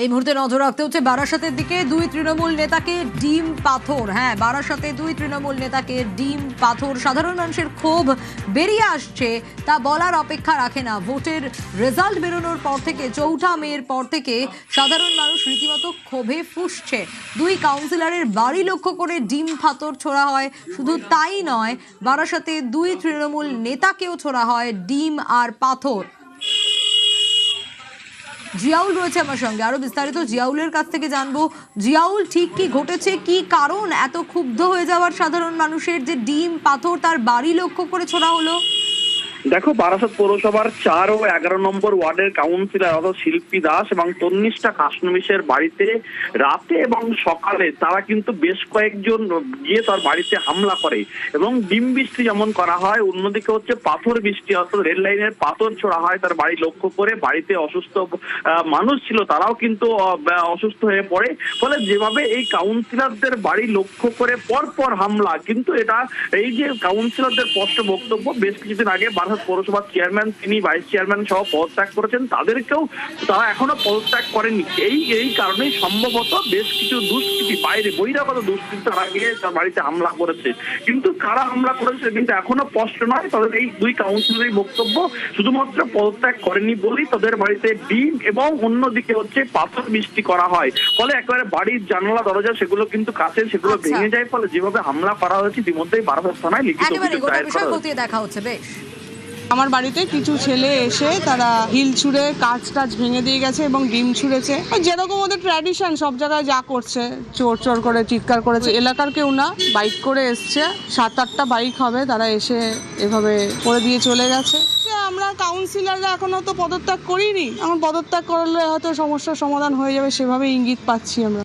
এই মুহূর্তে নজর রাখতে হচ্ছে বারাসাতের দিকে। দুই তৃণমূল নেতাকে ডিম পাথর। হ্যাঁ, বারাসাতে দুই তৃণমূল নেতাকে ডিম পাথর। সাধারণ মানুষের ক্ষোভ বেরিয়ে আসছে, তা বলার অপেক্ষা রাখে না। ভোটের রেজাল্ট বেরোনোর পর থেকে, ৪ঠা মের পর থেকে সাধারণ মানুষ রীতিমতো ক্ষোভে ফুঁসছে। দুই কাউন্সিলরের বাড়ি লক্ষ্য করে ডিম পাথর ছোড়া হয়। শুধু তাই নয়, বারাসাতে দুই তৃণমূল নেতাকেও ছোড়া হয় ডিম আর পাথর। জিয়াউল রয়েছে আমার সঙ্গে, আরো বিস্তারিত জিয়াউলের কাছ থেকে জানবো। জিয়াউল, ঠিক কি ঘটেছে, কি কারণ এত ক্ষুব্ধ হয়ে যাওয়ার সাধারণ মানুষের, যে ডিম পাথর তার বাড়ি লক্ষ্য করে ছোড়া হলো? দেখো, বারাসাত পৌরসভার ৪ ও ১১ নম্বর ওয়ার্ডের কাউন্সিলর অর্থাৎ শিল্পী দাস এবং তন্নিষ্ঠা কাশনবিশের বাড়িতে রাতে এবং সকালে তারা কিন্তু বেশ কয়েকজন গিয়ে তার বাড়িতে হামলা করে এবং ডিম বৃষ্টি যেমন করা হয়, অন্যদিকে হচ্ছে পাথর বৃষ্টি, অর্থাৎ রেল লাইনের পাথর ছোড়া হয় তার বাড়ি লক্ষ্য করে। বাড়িতে অসুস্থ মানুষ ছিল, তারাও কিন্তু অসুস্থ হয়ে পড়ে। ফলে যেভাবে এই কাউন্সিলরদের বাড়ি লক্ষ্য করে পরপর হামলা, কিন্তু এটা এই যে কাউন্সিলরদের স্পষ্ট বক্তব্য, বেশ কিছুদিন আগে পৌরসভার চেয়ারম্যান, তিনি ভাইস চেয়ারম্যান সহ পদত্যাগ করেছেন, তাদেরকেও তারা এখনো পদত্যাগ করেনি। এই কারণেই সম্ভবত বেশ কিছু দুষ্কৃতী, বাইরে বহিরাগত দুষ্কৃতী তারা গিয়ে তার বাড়িতে হামলা করেছে। কিন্তু কারা হামলা করেছে কিন্তু এখনো স্পষ্ট নয়। তাদের এই দুই কাউন্সিলরের বক্তব্য, শুধুমাত্র পদত্যাগ করেনি বলেই তাদের বাড়িতে ডিম এবং অন্যদিকে হচ্ছে পাথর বৃষ্টি করা হয়। ফলে একেবারে বাড়ির জানালা দরজা সেগুলো কিন্তু কাঁচের, সেগুলো ভেঙে যায়। ফলে যেভাবে হামলা করা হয়েছে ইতিমধ্যেই বারাসাত থানায় লিখিত অভিযোগ দায়ের করা হয়েছে। দেখা হচ্ছে। বেশ, আমার বাড়িতে কিছু ছেলে এসে তারা হিল ছুঁড়ে কাঁচ টাচ ভেঙে দিয়ে গেছে এবং ডিম ছুঁড়েছে। যেরকম ওদের ট্র্যাডিশন, সব জায়গায় যা করছে, চোর চোর করে চিৎকার করেছে। এলাকার কেউ না, বাইক করে এসছে, ৭-৮টা বাইক হবে, তারা এসে এভাবে করে দিয়ে চলে গেছে। আমরা কাউন্সিলররা এখনো তো পদত্যাগ করিনি, এখন পদত্যাগ করলে হয়তো সমস্যার সমাধান হয়ে যাবে, সেভাবে ইঙ্গিত পাচ্ছি আমরা।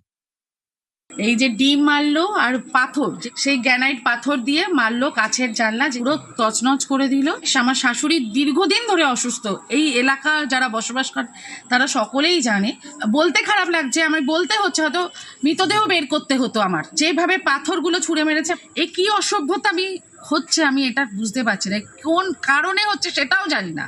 এই যে ডিম মারলো আর পাথর, সেই গ্যানাইট পাথর দিয়ে মারলো কাছের জানলা, পুরো তছনছ করে দিল। আমার শাশুড়ি দীর্ঘদিন ধরে অসুস্থ, এই এলাকা যারা বসবাস করে তারা সকলেই জানে। বলতে খারাপ লাগছে, আমি বলতে হচ্ছে, হয়তো মৃতদেহ বের করতে হতো। আমার যেভাবে পাথরগুলো ছুঁড়ে মেরেছে, এ কি অসভ্যতা আমি হচ্ছে, আমি এটা বুঝতে পারছি না। কোন কারণে হচ্ছে সেটাও জানি না।